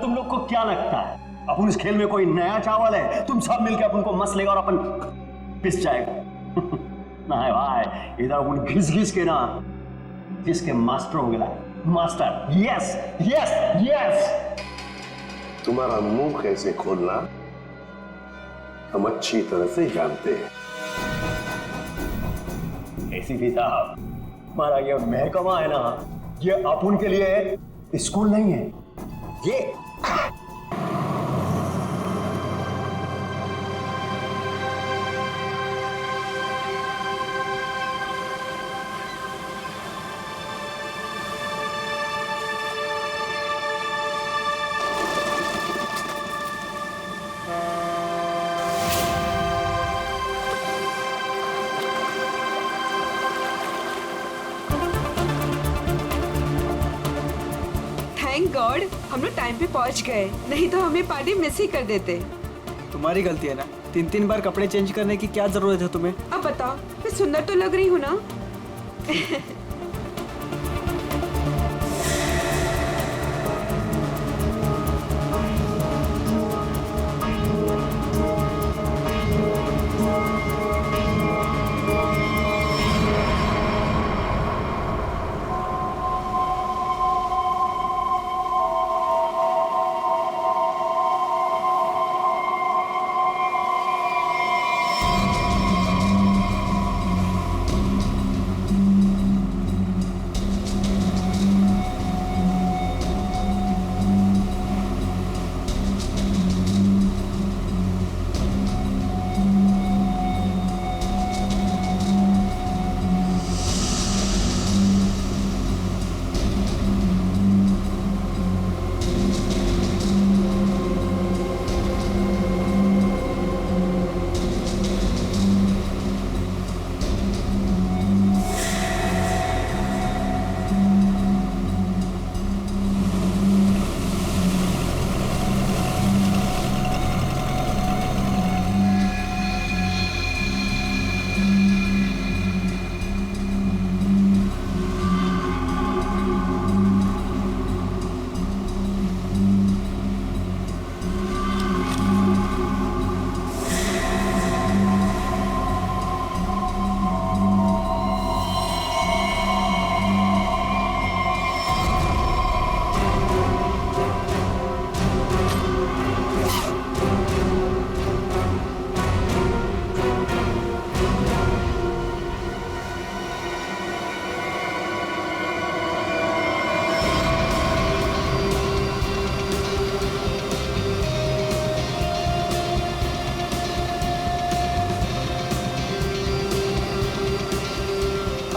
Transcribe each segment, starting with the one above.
तुम लोग को क्या लगता है अपन इस खेल में कोई नया चावल है? तुम सब मिलकर अपन को मस लेगा और अपन पिस जाएगा। ना है भाई, इधर अपन घिस घिस के ना जिसके मास्टर हो गया। Master, yes yes yes. तुम्हारा मुंह कैसे खोलना हम अच्छी तरह से जानते हैं। एसीपी साहब, हमारा ये महकमा है ना, ये अपन के लिए स्कूल नहीं है। ये थैंक गॉड हम लोग टाइम पे पहुंच गए, नहीं तो हमें पार्टी मिस ही कर देते। तुम्हारी गलती है ना, 3-3 बार कपड़े चेंज करने की क्या जरूरत है तुम्हें? अब बताओ, मैं सुंदर तो लग रही हूँ ना?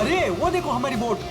अरे वो देखो हमारी बोट।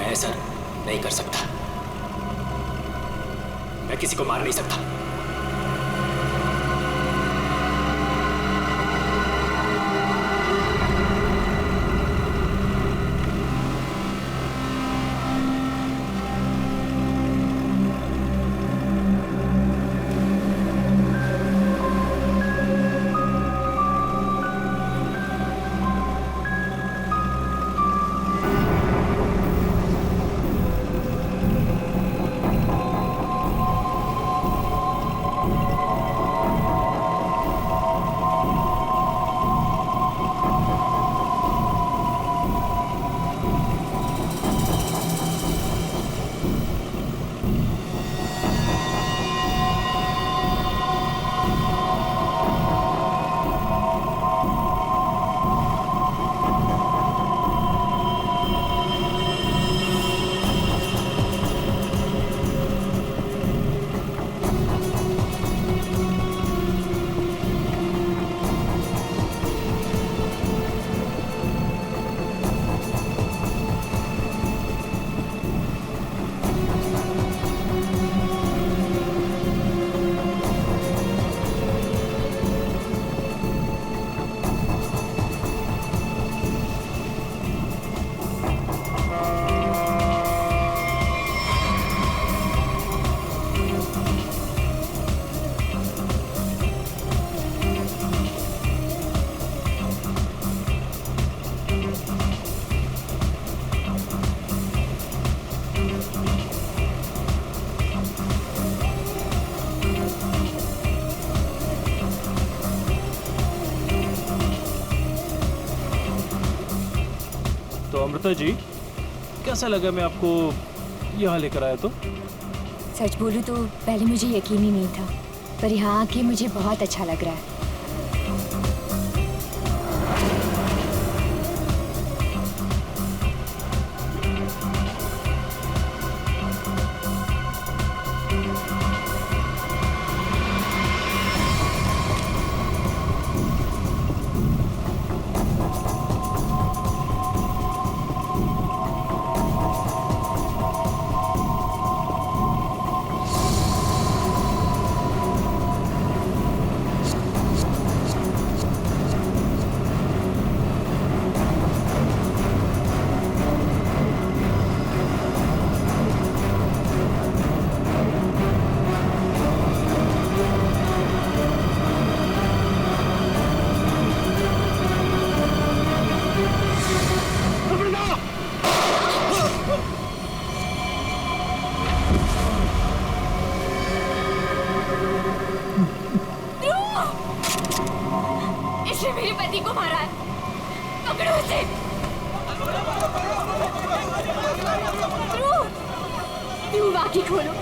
ऐसा नहीं कर सकता। मैं किसी को मार नहीं सकता। अमृता जी, कैसा लगा मैं आपको यहाँ लेकर आया तो? सच बोलूं तो पहले मुझे यकीन ही नहीं था, पर यहाँ आके मुझे बहुत अच्छा लग रहा है। इसने मेरे पति को मारा है, पकड़ो इसे। ध्रुव, आंखें खोलो।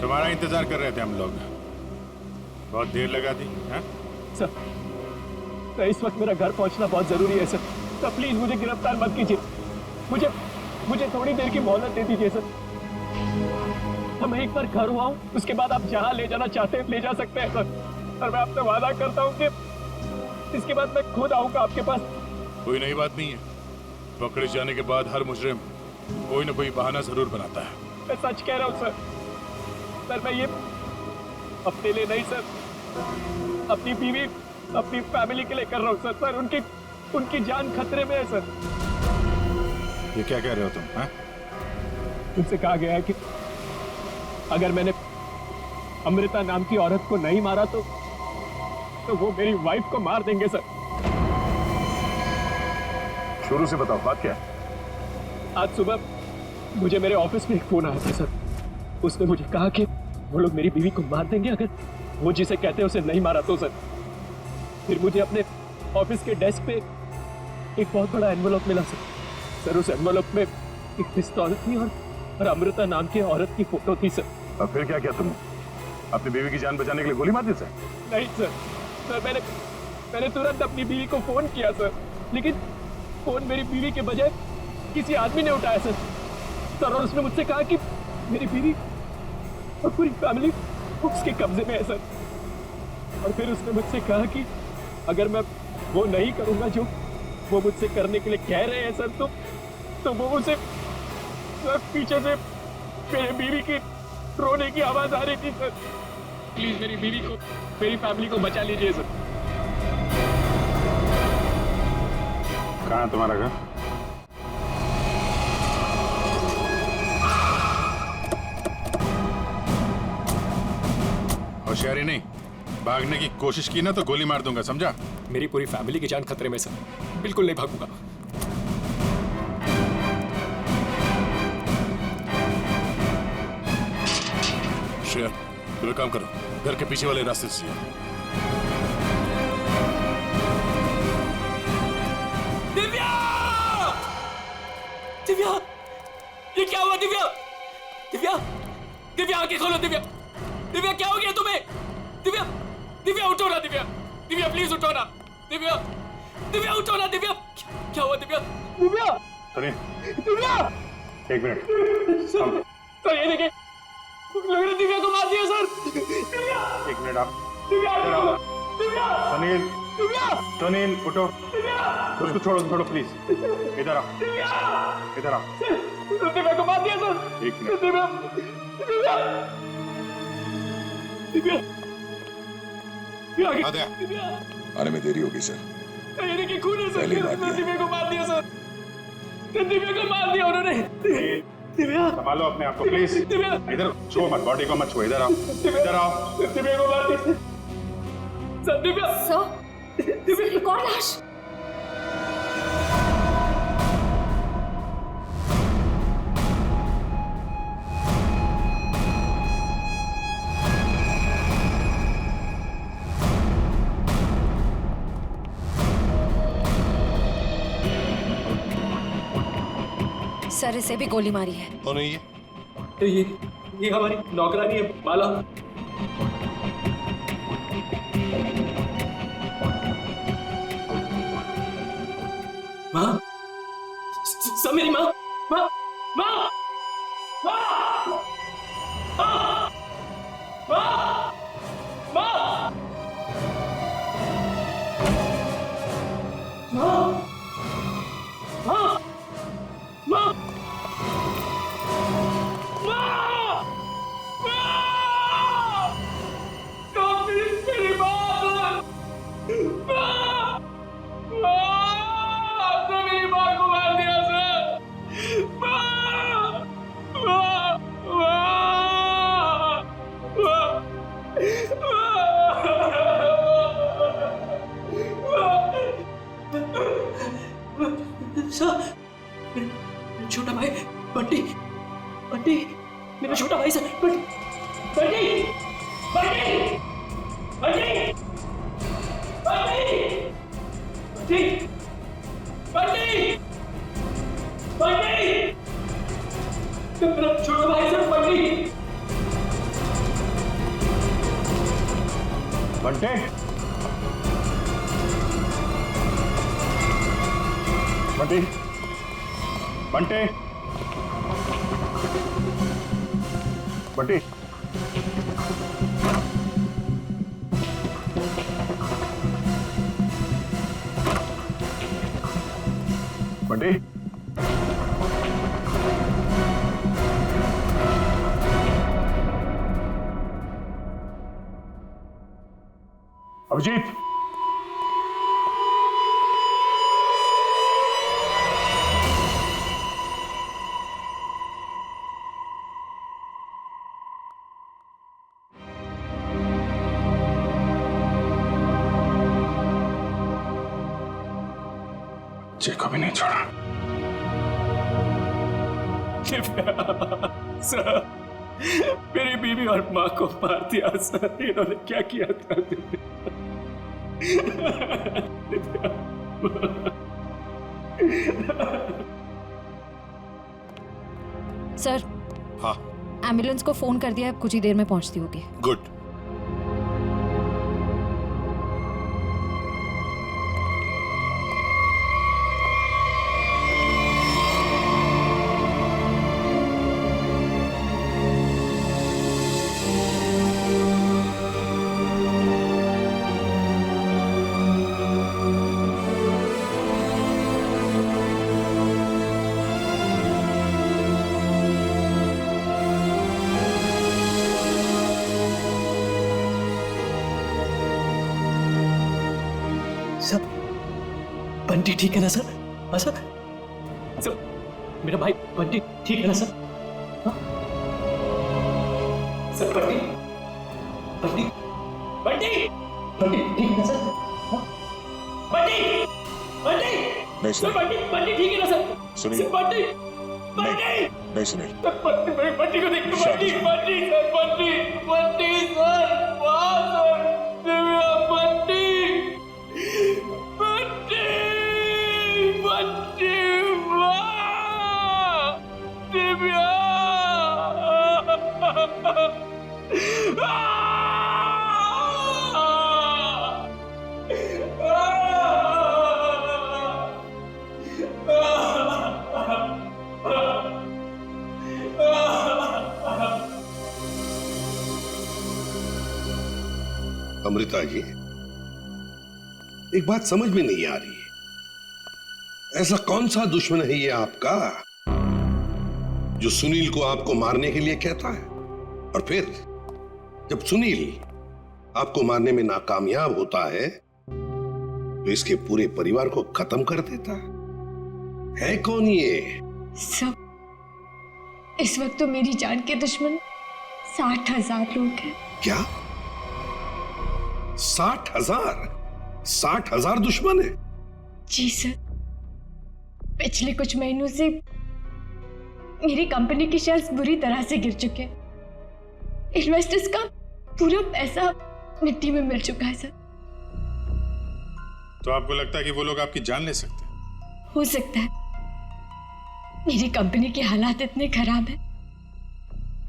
तुम्हारा इंतजार कर रहे थे हम लोग, बहुत देर लगा दी। हाँ? सर, इस वक्त मेरा घर पहुंचना बहुत जरूरी है सर। तो प्लीज मुझे गिरफ्तार मत कीजिए, मुझे थोड़ी देर की मोहलत दे दीजिए सर। तो मैं एक बार घर हुआ हूँ, उसके बाद आप जहाँ ले जाना चाहते हैं ले जा सकते हैं सर। और मैं आपसे वादा करता हूँ कि इसके बाद मैं खुद आऊँगा आपके पास। कोई नई बात नहीं है, पकड़े जाने के बाद हर मुजरिम कोई ना कोई बहाना जरूर बनाता है। मैं सच कह रहा हूँ सर। सर मैं ये अपने लिए नहीं सर, अपनी बीवी अपनी फैमिली के लिए कर रहा हूँ सर। सर उनकी जान खतरे में है सर। ये क्या कह रहे हो तुम? हाँ? तुमसे कहा गया है कि अगर मैंने अमृता नाम की औरत को नहीं मारा तो वो मेरी वाइफ को मार देंगे सर। शुरू से बताओ बात क्या है? आज सुबह मुझे मेरे ऑफिस में एक फोन आया था सर। उसने मुझे कहा कि वो लोग मेरी बीवी को मार देंगे अगर वो जिसे कहते हैं उसे नहीं मारा तो सर। फिर मुझे अपने ऑफिस के डेस्क पे एक बहुत बड़ा एनवेलप मिला सर। उस एनवेलप में एक पिस्तौल थी और अमृता नाम की औरत की फोटो थी सर। अब फिर क्या किया तुमने? अपनी बीवी की जान बचाने के लिए गोली मार दी सर? नहीं सर मैंने तुरंत अपनी बीवी को फोन किया सर, लेकिन फोन मेरी बीवी के बजाय किसी आदमी ने उठाया सर। और उसने मुझसे कहा कि मेरी बीवी और पूरी फैमिली उसके कब्जे में है सर। और फिर उसने मुझसे कहा कि अगर मैं वो नहीं करूंगा जो वो मुझसे करने के लिए कह रहे हैं सर, तो वो उसे पीछे से मेरी बीवी की रोने की आवाज आ रही थी सर। प्लीज मेरी बीवी को, मेरी फैमिली को बचा लीजिए सर। कहाँ है तुम्हारा घर? होशियारी नहीं, भागने की कोशिश की ना तो गोली मार दूंगा, समझा? मेरी पूरी फैमिली की जान खतरे में सर, बिल्कुल नहीं भागूंगा। शेर, तुम एक काम करो, घर के पीछे वाले रास्ते से जाओ। दिव्या! दिव्या! ये क्या हुआ दिव्या? दिव्या! दिव्या आंखें खोलो दिव्या! दिव्या क्या हो गया तुम्हें? दिव्या! दिव्या उठो ना दिव्या! दिव्या प्लीज उठो ना! दिव्या! दिव्या उठो ना दिव्या! क्या हुआ दिव्या? दिव्या! सुनिए, दिव्या! एक मिनट। सर ये देखिए, लोगों ने दिव्या को मार दिया सर। दिव्या! एक मिनट आप। दिव्या! दिव्या! सुनील, दिव्या! सुनील उठो। दिव्या! उसको छोड़ो प्लीज। इधर आओ, इधर आओ। दिव्या को मार दिया सर। एक मिनट। दिव्या! दिव्या! दिव्या! आ गया। दिव्या! आने में देरी होगी सर। ये देखिए खून है सर। पहले ही मार दिया। दिव्या को मार दिया सर। दिव्या को मार दिया उन्होंने। दिव्या! संभालो अपने आप को प्लीज। दिव्या! इधर छुओ मत, बॉडी को मत छुओ। इधर आओ, इधर आओ। दिव्या को मार दिया सर। दिव्या! सर एक और लाश। सर इसे भी गोली मारी है। तो नहीं है ये हमारी नौकरानी है बाला। माँ, सब मेरी माँ, माँ, माँ, माँ, माँ, माँ, माँ, माँ, माँ, माँ, छोटा भाई बंटी, बंटी मेरा छोटा भाई सर। बंटी, बंटी, बंटी, बंटी, बंटी, बंटी, बंटी, मेरा छोटा भाई सर। बंटी, बंटे, बंटी, बंटे, बंटी, बंटी, अभिजीत, जे को भी नहीं छोड़ा। दिव्या सर, मेरी बीवी और माँ को मार दिया सर, इन्होंने क्या किया था दिव्या? सर, हाँ एम्बुलेंस को फोन कर दिया, कुछ ही देर में पहुंचती होगी। गुड। सर, बंटी ठीक है ना सर? हाँ सर? सर, मेरा भाई बंटी ठीक है ना सर? हाँ? सर बंटी, बंटी, बंटी, बंटी ठीक है ना सर? हाँ? बंटी, बंटी, नहीं सर सुनील, बंटी, बंटी ठीक है ना सर? सुनील, सर बंटी, बंटी, नहीं सुनील, बंटी को देख, शांति बंटी, से। बंटी सर, बंटी, बंटी सर, वाह सर, दिव्या बंटी, बंटी, बंटी, वाह, दिव्या, अमृता जी, एक बात समझ में नहीं आ रही है, ऐसा कौन सा दुश्मन है ये आपका जो सुनील को आपको मारने के लिए कहता है, और फिर जब सुनील आपको मारने में नाकामयाब होता है तो इसके पूरे परिवार को खत्म कर देता है कौन ये? सब, इस वक्त तो मेरी जान के दुश्मन 60,000 लोग हैं। क्या 60,000? 60,000 दुश्मन है? जी सर, पिछले कुछ महीनों से मेरी कंपनी के शेयर्स बुरी तरह से गिर चुके हैं। इन्वेस्टर्स का पूरा पैसा मिट्टी में मिल चुका है सर। तो आपको लगता है कि वो लोग आपकी जान ले सकते हैं? हो सकता है। मेरी कंपनी के हालात इतने खराब हैं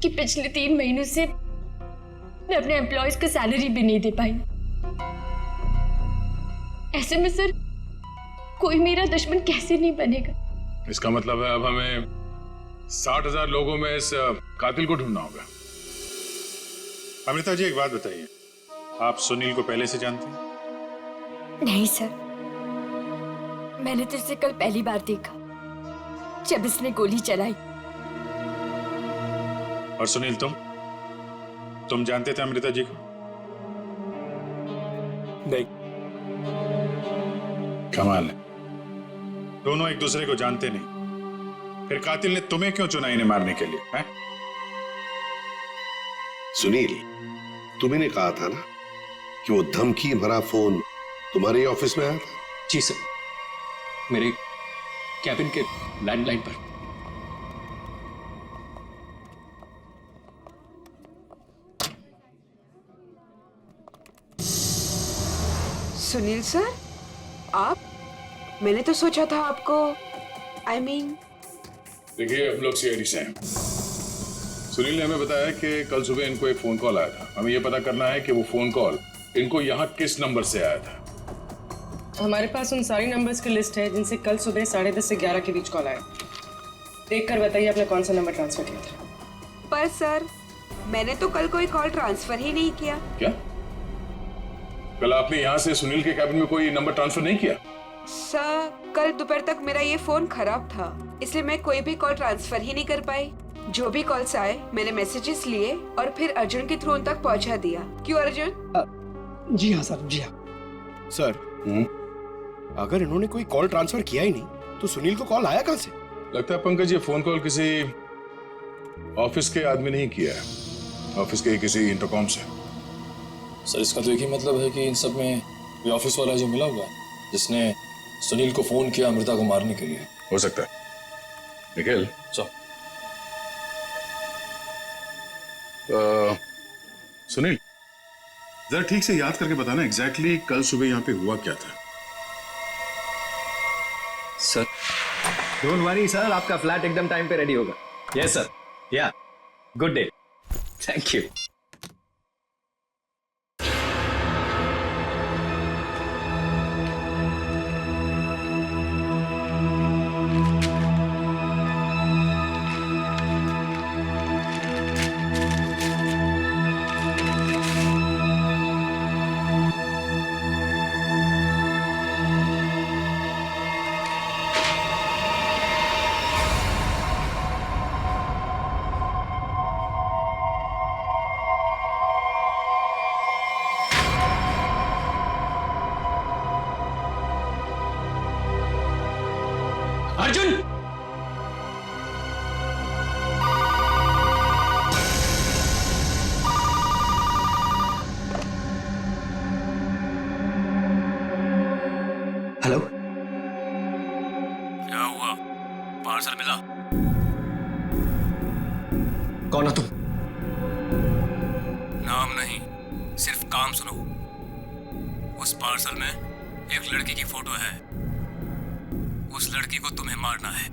कि पिछले 3 महीनों से मैं अपने एम्प्लॉयज को सैलरी भी नहीं दे पाई। ऐसे में सर कोई मेरा दुश्मन कैसे नहीं बनेगा? इसका मतलब है अब हमें 60,000 लोगों में इस कातिल को ढूंढना होगा। अमृता जी, एक बात बताइए, आप सुनील को पहले से जानते हैं? नहीं सर, मैंने तो इसे कल पहली बार देखा जब इसने गोली चलाई। और सुनील, तुम जानते थे अमृता जी को? नहीं। कमाल है, दोनों एक दूसरे को जानते नहीं, फिर कातिल ने तुम्हें क्यों चुना इन्हें मारने के लिए? है? सुनील, तुम्हें कहा था ना कि वो धमकी भरा फोन तुम्हारे ऑफिस में आया था? जी सर, मेरे कैबिन के लैंडलाइन पर। सुनील सर, आप? मैंने तो सोचा था आपको देखिए, हम लोग सीआईडी से हैं। सुनील ने हमें बताया कि कल सुबह इनको एक फोन कॉल आया था। हमें यह पता करना है कि वो फोन कॉल इनको यहाँ किस नंबर से आया था। हमारे पास उन सारी नंबर्स की लिस्ट है जिनसे कल सुबह 10:30 से 11 के बीच कॉल आया। देख कर बताइए आपने कौन सा नंबर ट्रांसफर किया था। पर सर, मैंने तो कल कोई कॉल ट्रांसफर ही नहीं किया। क्या? कल आपने यहाँ से सुनील के कैबिन में कोई नंबर ट्रांसफर नहीं किया? सर, कल दोपहर तक मेरा ये फोन खराब था, इसलिए मैं कोई भी कॉल ट्रांसफर ही नहीं कर पाई। जो भी कॉल्स आए मैंने मैसेजेस लिए और फिर अर्जुन के थ्रू उन तक पहुंचा दिया। क्यों अर्जुन? जी हाँ सर, जी हाँ सर। अगर इन्होंने कोई कॉल ट्रांसफर किया ही नहीं तो सुनील को कॉल आया कहां से? लगता है पंकज ये फोन कॉल किसी ऑफिस के आदमी ने ही किया है, ऑफिस के किसी इंटरकॉम से। सर, इसका तो एक ही मतलब है कि इन सब में कोई ऑफिस वाला जो मिला हुआ जिसने सुनील को फोन किया अमृता को मारने के लिए। हो सकता है। निखिल, सुनील, जरा ठीक से याद करके बताना एग्जैक्टली कल सुबह यहाँ पे हुआ क्या था। सर डोंट वरी सर, आपका फ्लैट एकदम टाइम पे रेडी होगा। यस सर, या good day, thank you. Arjun, hello, क्या हुआ? पार्सल मिला? कौन हो तुम? नाम नहीं, सिर्फ काम सुनो। उस पार्सल में एक लड़की की फोटो है। उस लड़की को तुम्हें मारना है।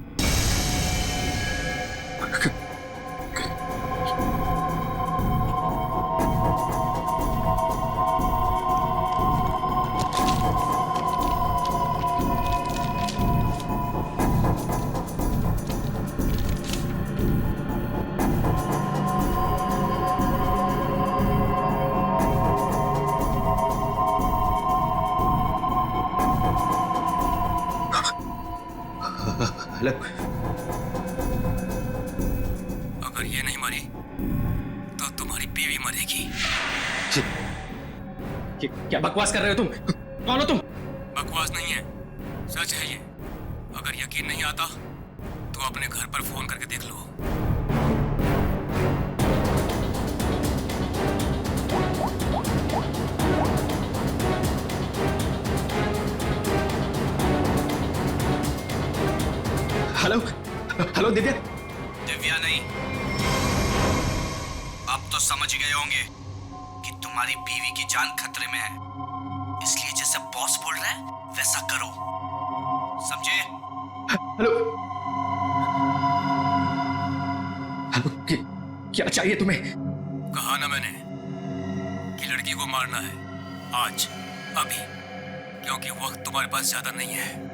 हेलो, अगर ये नहीं मरी तो तुम्हारी बीवी मरेगी। क्या बकवास कर रहे हो तुम? कौन हो तुम? बकवास नहीं है, सच है ये। अगर यकीन नहीं आता तो अपने घर पर फोन करके देख लो। Hello, hello Divya. दिव्या नहीं, अब तो समझ गए होंगे कि तुम्हारी बीवी की जान खतरे में है, इसलिए जैसे बॉस बोल रहा है वैसा करो, समझे? हेलो, हेलो, क्या चाहिए तुम्हें? कहा ना मैंने कि लड़की को मारना है, आज, अभी, क्योंकि वक्त तुम्हारे पास ज्यादा नहीं है।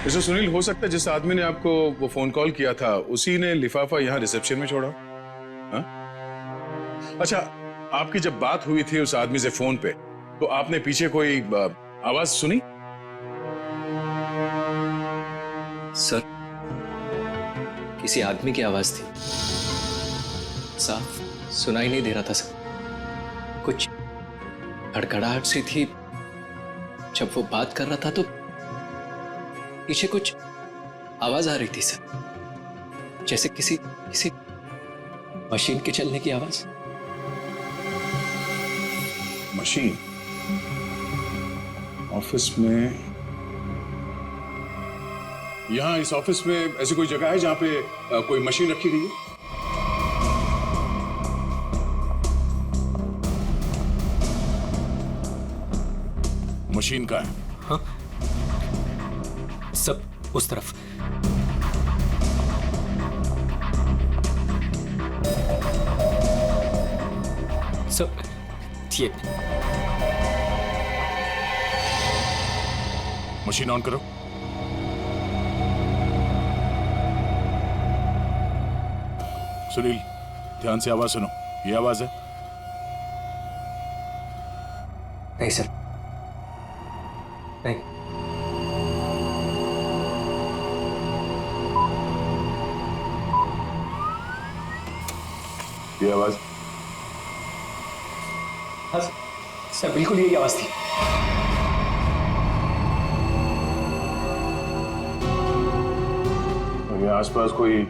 मिस्टर सुनील, हो सकता है जिस आदमी ने आपको वो फोन कॉल किया था उसी ने लिफाफा यहाँ रिसेप्शन में छोड़ा। हा? अच्छा, आपकी जब बात हुई थी उस आदमी से फोन पे, तो आपने पीछे कोई आवाज सुनी? सर, किसी आदमी की आवाज थी, साफ सुनाई नहीं दे रहा था सर। कुछ खड़खड़ाहट सी थी। जब वो बात कर रहा था तो पीछे कुछ आवाज आ रही थी सर, जैसे किसी मशीन के चलने की आवाज। मशीन? ऑफिस में? यहाँ इस ऑफिस में ऐसी कोई जगह है जहां पे कोई मशीन रखी गई है? मशीन का है? हाँ? सब उस तरफ। सब ये मशीन ऑन करो। सुनील, ध्यान से आवाज सुनो। ये आवाज है? नहीं सर, नहीं। ये आवाज? हाँ सर, बिल्कुल यही आवाज थी। ये आसपास कोई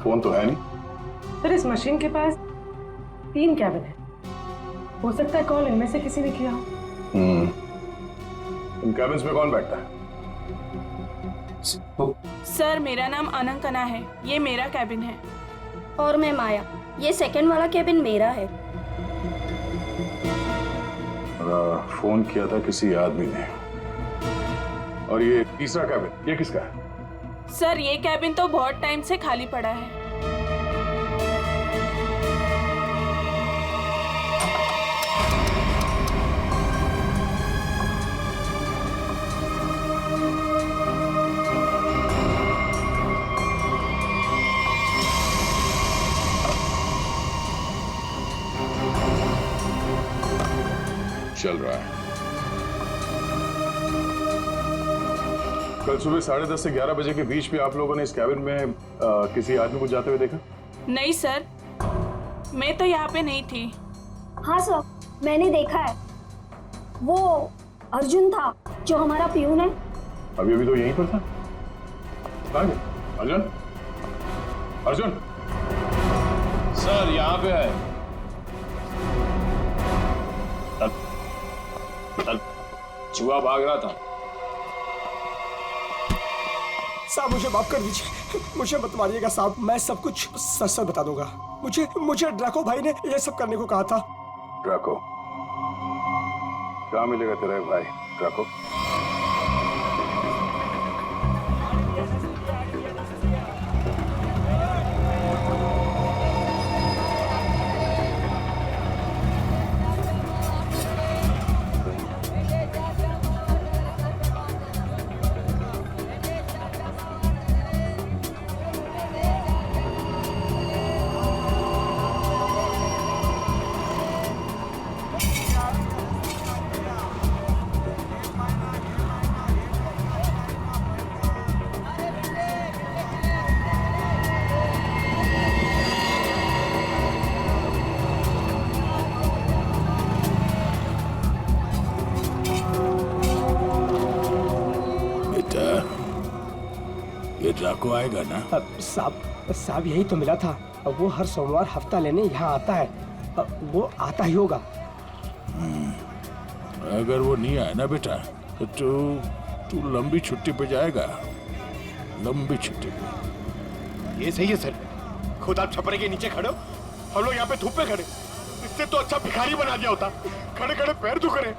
फोन तो है नहीं? सर, इस मशीन के पास 3 कैबिन है, हो सकता है कॉल इनमें से किसी ने किया हो। इन कैबिन्स में कौन बैठता है? सर मेरा नाम अनंकना है, ये मेरा कैबिन है। और मैं माया, ये सेकंड वाला कैबिन मेरा है। फोन किया था किसी आदमी ने। और ये तीसरा कैबिन, ये किसका है? सर ये कैबिन तो बहुत टाइम से खाली पड़ा है। चल रहा है। कल सुबह 10:30 से 11 बजे के बीच में आप लोगों ने इस कैबिन में किसी आदमी को जाते हुए देखा? नहीं सर, मैं तो यहाँ पे नहीं थी। हाँ सर, मैंने देखा है। वो अर्जुन था जो हमारा प्यून है। अभी अभी तो यहीं पर था। कहाँ गया? अर्जुन? अर्जुन? सर यहाँ पे है। चूहा भाग रहा था। साहब मुझे माफ कर दीजिए, मुझे मत मारिएगा साहब, मैं सब कुछ सच सच बता दूंगा। मुझे ड्रैको भाई ने ये सब करने को कहा था। ड्रैको? कहाँ मिलेगा तेरा भाई ड्रैको? ड्रैको आएगा ना? साहब यही तो मिला था। वो हर सोमवार हफ्ता लेने यहाँ आता है। वो आता ही होगा। अगर वो नहीं आया ना बेटा तो तू लंबी छुट्टी पे जाएगा। लंबी छुट्टी पे। ये सही है सर, खुद आप छपरे के नीचे खड़े हो, हम लोग यहाँ पे धूप में खड़े। इससे तो अच्छा भिखारी बना दिया होता, खड़े खड़े पैर दुख रहे।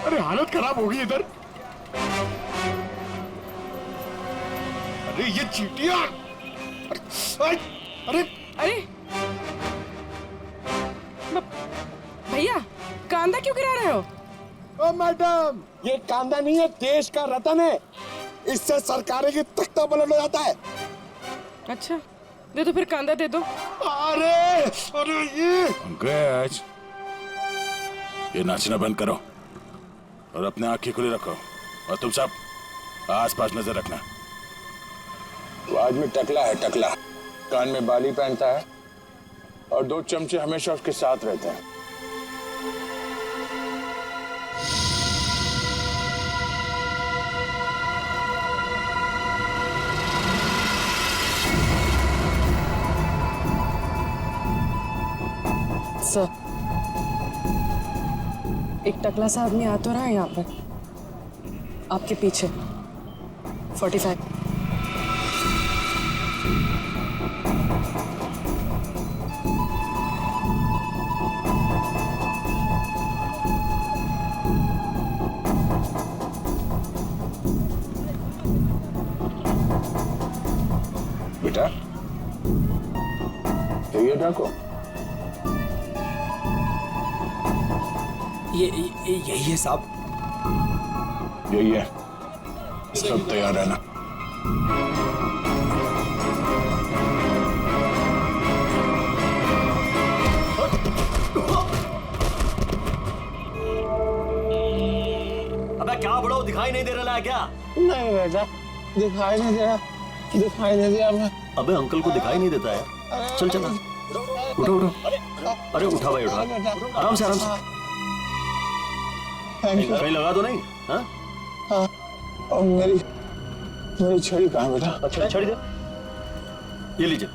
अरे हालत खराब होगी इधर। अरे ये चीटियां! अरे भैया कांदा क्यों गिरा रहे हो? ओ मैडम, ये कांदा नहीं है, देश का रतन है। इससे सरकारें की तख्ता पलट हो जाता है। अच्छा दे दो फिर, कांदा दे दो। अरे ये पंकज, ये नाचना बंद करो और अपने आंखें खुली रखो। और तुम सब आसपास नजर रखना। वो आदमी टकला है, टकला। कान में बाली पहनता है और 2 चमचे हमेशा उसके साथ रहते हैं। सर, एक टकला सा आदमी आ तो रहा है यहाँ पर, आपके पीछे। 45। बेटा यही है ड्रैको? यही है साहब। यही है, सब तैयार रहना। अबे क्या बड़ो, दिखाई नहीं दे रहा है क्या? नहीं बेटा, दिखाई नहीं दे रहा, दिखाई नहीं दिया मैं। अबे अंकल को दिखाई नहीं देता है। चल चल उठो उठो। अरे उठा भाई उठा, आराम से आराम से। कहीं लगा तो नहीं? हाँ हाँ। और मेरी छड़ी कहाँ बेटा? अच्छा छड़ी दे, ये लीजिए।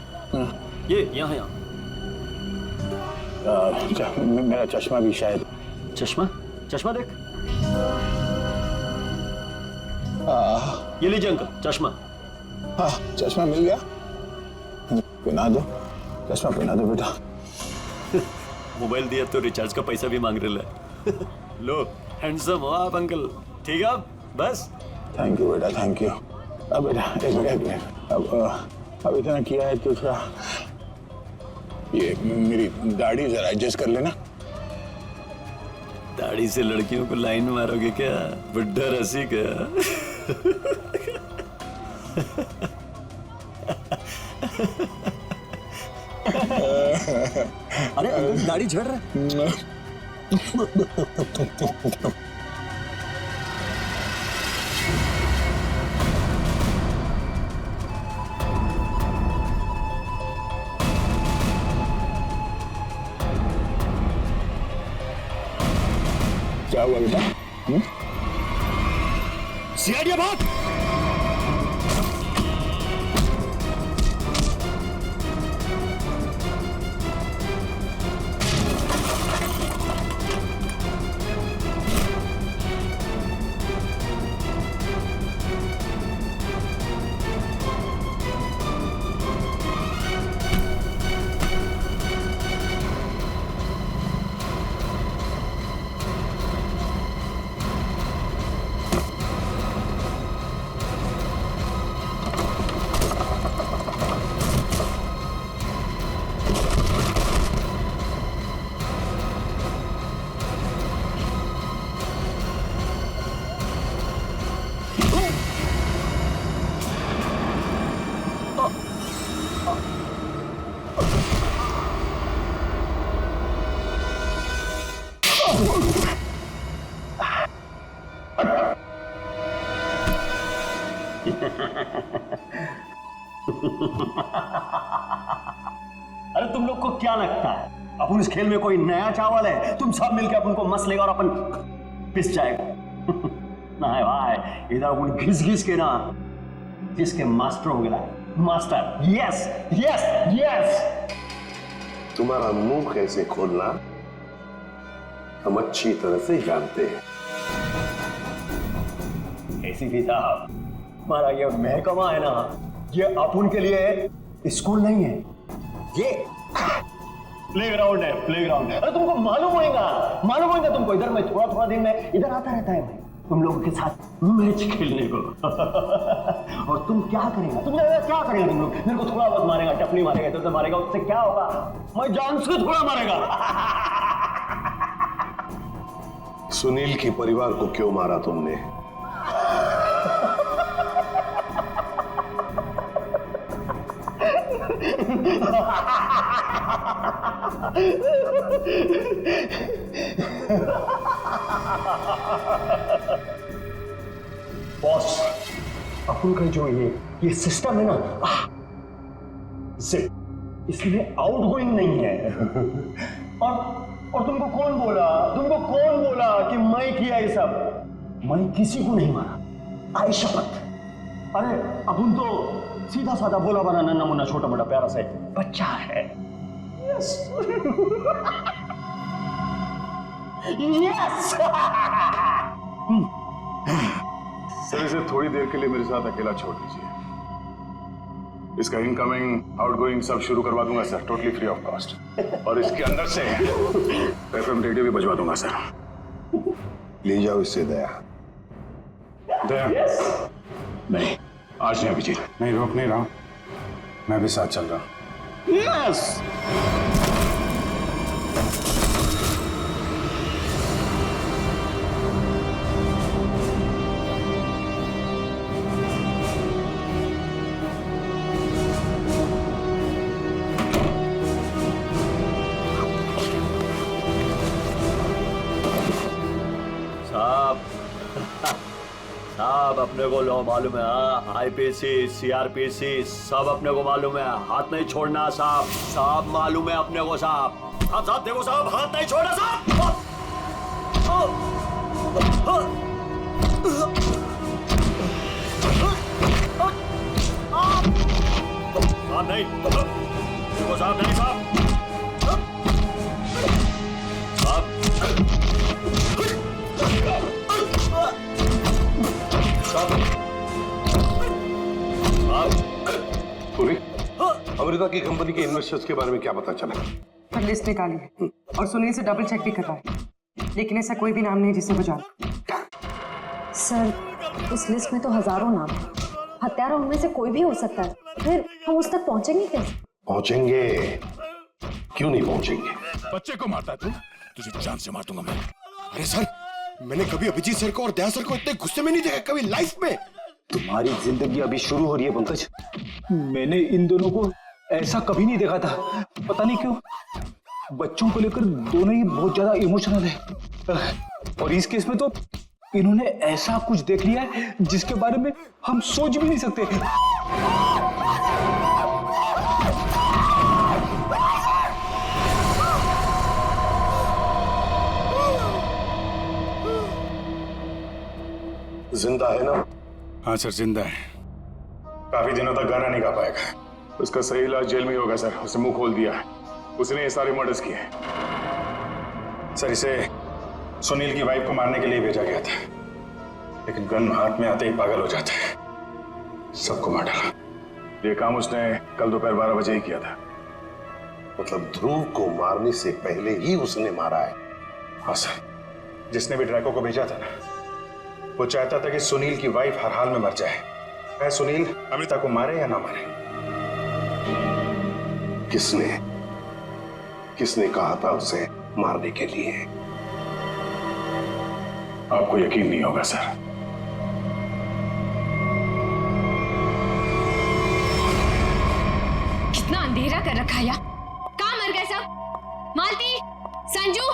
ये यहाँ यहाँ। मेरा चश्मा भी शायद। चश्मा? चश्मा देख। ये लीजिए अंकल चश्मा। हाँ चश्मा मिल गया, पहना दो चश्मा, पहना दो बेटा। मोबाइल दिया तो रिचार्ज का पैसा भी मांग रहे है। लो हैंडसम हो आप अंकल, ठीक है बस। थैंक यू बेटा, थैंक यू। अब बेटा एक मिनट, अब इतना किया है तो थोड़ा ये मेरी दाढ़ी जरा एडजस्ट कर लेना। दाढ़ी से लड़कियों को लाइन मारोगे क्या, बुड्ढा रसी क्या? अरे अंकल दाढ़ी झड़ रहा है। क्या हुआ बेटा? सीआईडी भाग। अरे तुम लोग को क्या लगता है अपन इस खेल में कोई नया चावल है? तुम सब मिलकर अपन को मस लेगा और अपन पिस जाएगा। ना है भाई, इधर अपन घिस घिस के ना जिसके मास्टर हो गया। Master, yes yes yes. तुम्हारा मुंह कैसे खोलना हम अच्छी तरह से जानते हैं। एसीपी साहब, हमारा ये महकमा है ना, ये अपन के लिए स्कूल नहीं है, ये प्लेग्राउंड है, प्लेग्राउंड है। अरे तुमको मालूम होगा तुमको, इधर में थोड़ा थोड़ा दिन में इधर आता रहता है तुम लोगों के साथ मैच खेलने को। और तुम क्या करेगा, तुम लोग? मेरे को थोड़ा बहुत मारेगा, टपली मारेगा, इधर से मारेगा, उससे क्या होगा? मैं जान से थोड़ा मारेगा। सुनील के परिवार को क्यों मारा तुमने? बॉस, अपन का जो ये सिस्टम है ना, इसमें आउटगोइंग नहीं है। और तुमको कौन बोला कि मैं किया ये सब? मैं किसी को नहीं मारा, आई शपथ। अरे अपन तो सीधा साधा भोला बना नन्ना मुन्ना छोटा मोटा प्यारा सा बच्चा है। Yes yes. सर इसे थोड़ी देर के लिए मेरे साथ अकेला छोड़ दीजिए। इसका इनकमिंग आउटगोइंग सब शुरू करवा दूंगा sir, totally free of cost. और इसके अंदर से एफएम रेडियो भी बजवा दूंगा सर। ले जाओ इससे दया। दया नहीं, आज नहीं अभिजीत, नहीं रोक नहीं रहा, मैं भी साथ चल रहा हूं। यस। साहब अपने को लो मालूम है, आईपीसी सीआरपीसी सब अपने को मालूम है, हाथ नहीं छोड़ना साहब। साहब मालूम है अपने को साहब। साहब देखो साहब, हाथ नहीं छोड़ना साहब। साहब नहीं, देखो साहब नहीं साहब। साहब सुनील, अमृता की कंपनी के इन्वेस्टर्स के बारे में क्या पता चला? पर लिस्ट निकाली है और सुनील से डबल चेक भी करवाया, लेकिन ऐसा कोई भी नाम नहीं जिसे वो जाने। सर, उस लिस्ट में तो हजारों नाम हैं। हत्यारा उनमें से कोई भी हो सकता है, फिर हम उस तक पहुंचेंगे कैसे? पहुंचेंगे, क्यों नहीं पहुंचेंगे? बच्चे को मारता तू, तुझे जान से मार दूंगा मैं। अरे सर, मैंने कभी अभिजीत सर को और दया सर को इतने गुस्से में नहीं देखा कभी लाइफ में। तुम्हारी जिंदगी अभी शुरू हो रही है पंकज। मैंने इन दोनों को ऐसा कभी नहीं देखा था। पता नहीं क्यों बच्चों को लेकर दोनों ही बहुत ज्यादा इमोशनल है, और इस केस में तो इन्होंने ऐसा कुछ देख लिया है जिसके बारे में हम सोच भी नहीं सकते। जिंदा है ना? हाँ सर, जिंदा है। काफी दिनों तक गाना नहीं गा पाएगा। उसका सही इलाज जेल में ही होगा सर। उसे मुंह खोल दिया है, उसने ये सारे मर्डर्स किए हैं। सर, इसे सुनील की वाइफ को मारने के लिए भेजा गया था, लेकिन गन हाथ में आते ही पागल हो जाता है, सबको मार डाला। ये काम उसने कल दोपहर 12 बजे ही किया था। मतलब ध्रुव को मारने से पहले ही उसने मारा है? हाँ सर, जिसने भी ड्रैको को भेजा था ना, वो चाहता था कि सुनील की वाइफ हर हाल में मर जाए, चाहे सुनील अमृता को मारे या ना मारे। किसने कहा था उसे मारने के लिए? आपको यकीन नहीं होगा सर। कितना अंधेरा कर रखा है, कहाँ मर गए सब? मालती, संजू,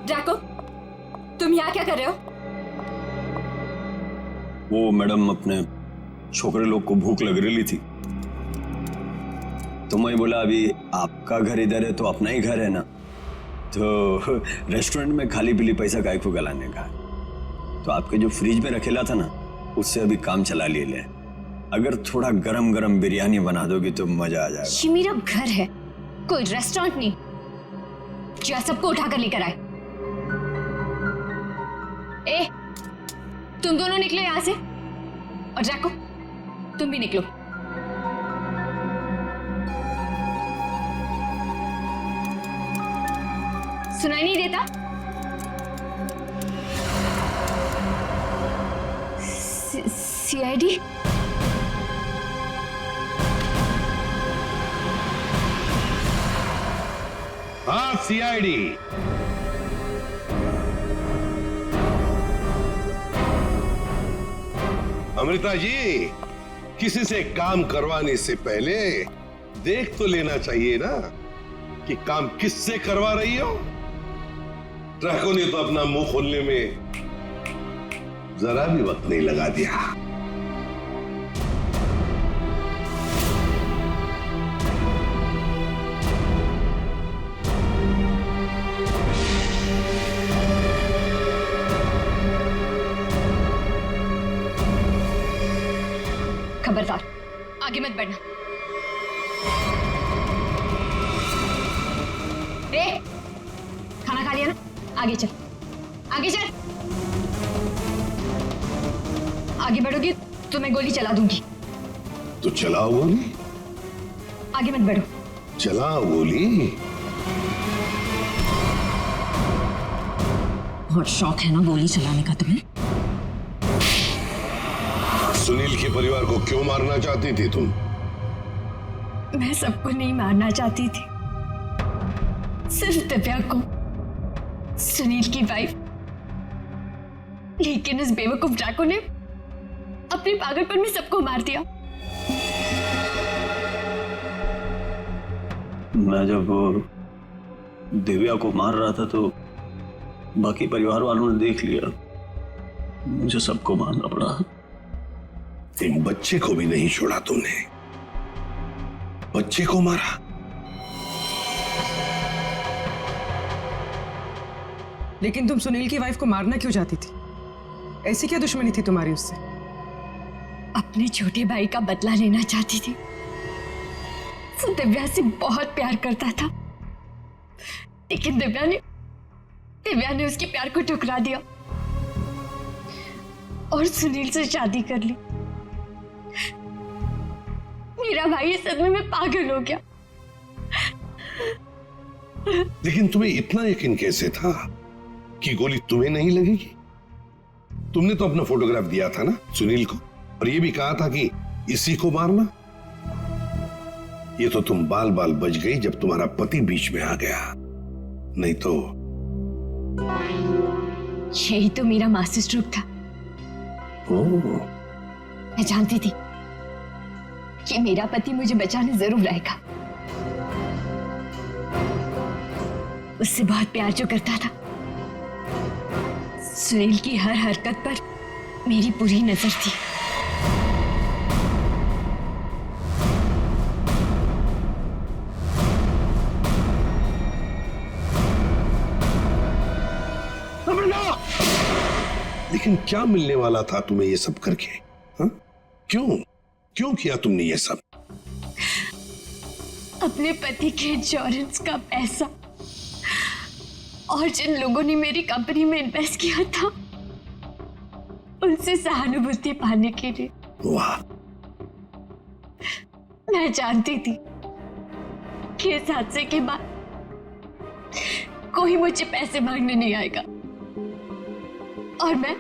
ड्रैको, तुम यहाँ क्या कर रहे हो? वो मैडम, अपने छोकरे लोग को भूख लग रही थी, तो मैं बोला अभी आपका घर इधर है तो अपना ही घर है ना, तो रेस्टोरेंट में खाली पीली पैसा काय को गलाने का, तो आपके जो फ्रिज में रखेला था ना, उससे अभी काम चला लिए ले। अगर थोड़ा गरम गरम बिरयानी बना दोगी तो मजा आ जाएगा। ये मेरा घर है, कोई रेस्टोरेंट नहीं जो सबको उठाकर लेकर आए। ए, तुम दोनों निकलो यहाँ से, और ड्रैको तुम भी निकलो। सुनाई नहीं देता? सीआईडी? हाँ, सीआईडी। अमृता जी, किसी से काम करवाने से पहले देख तो लेना चाहिए ना कि काम किससे करवा रही हो। ड्रैको ने तो अपना मुंह खोलने में जरा भी वक्त नहीं लगा दिया। खबरदार, आगे मत बढ़ना। ए, खाना खा लिया ना? आगे चल, आगे चल। आगे बढ़ोगी तो मैं गोली चला दूंगी। तो चलाओ गोली। आगे मत बढ़ो। चलाओ गोली। बहुत शौक है ना गोली चलाने का तुम्हें? सुनील के परिवार को क्यों मारना चाहती थी तुम? मैं सबको नहीं मारना चाहती थी, सिर्फ दिव्या को, सुनील की वाइफ। लेकिन इस बेवकूफ ड्रैको ने अपने पागलपन में सबको मार दिया। मैं जब दिव्या को मार रहा था तो बाकी परिवार वालों ने देख लिया, मुझे सबको मारना पड़ा। एक बच्चे को भी नहीं छोड़ा तूने, बच्चे को मारा। लेकिन तुम सुनील की वाइफ को मारना क्यों चाहती थी? ऐसी क्या दुश्मनी थी तुम्हारी उससे? अपने छोटे भाई का बदला लेना चाहती थी। वो दिव्या से बहुत प्यार करता था, लेकिन दिव्या ने उसके प्यार को ठुकरा दिया और सुनील से शादी कर ली। मेरा भाई इस सदमे में पागल हो गया। लेकिन तुम्हें इतना यकीन कैसे था कि गोली तुम्हें नहीं लगेगी? तुमने तो अपना फोटोग्राफ दिया था ना सुनील को, और ये भी कहा था कि इसी को मारना। ये तो तुम बाल बाल बच गई जब तुम्हारा पति बीच में आ गया, नहीं तो। यही तो मेरा मास्टर स्ट्रोक था। मैं जानती थी कि मेरा पति मुझे बचाने जरूर आएगा। उससे बहुत प्यार जो करता था, सुनील की हर हरकत पर मेरी पूरी नजर थी। लेकिन क्या मिलने वाला था तुम्हें ये सब करके? हा? क्यों किया तुमने ये सब? अपने पति के इंश्योरेंस का पैसा और जिन लोगों ने मेरी कंपनी में इन्वेस्ट किया था, उनसे सहानुभूति पाने के लिए। वाह! मैं जानती थी कि इस हादसे के बाद कोई मुझे पैसे मांगने नहीं आएगा और मैं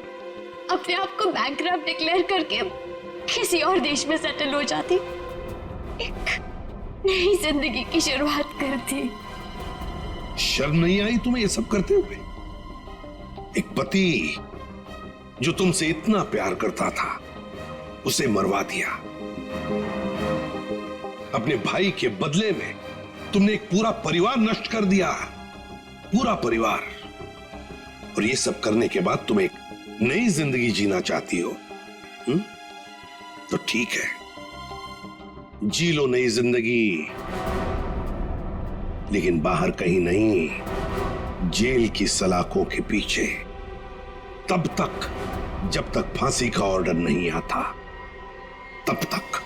अपने आप को बैंकरप्ट डिक्लेयर करके किसी और देश में सेटल हो जाती, एक नई जिंदगी की शुरुआत करती। शर्म नहीं आई तुम्हें ये सब करते हुए? एक पति जो तुमसे इतना प्यार करता था, उसे मरवा दिया। अपने भाई के बदले में तुमने एक पूरा परिवार नष्ट कर दिया, पूरा परिवार। और ये सब करने के बाद तुम एक नई जिंदगी जीना चाहती हो? तो ठीक है, जी लो नई जिंदगी, लेकिन बाहर कहीं नहीं, जेल की सलाखों के पीछे, तब तक जब तक फांसी का ऑर्डर नहीं आता, तब तक।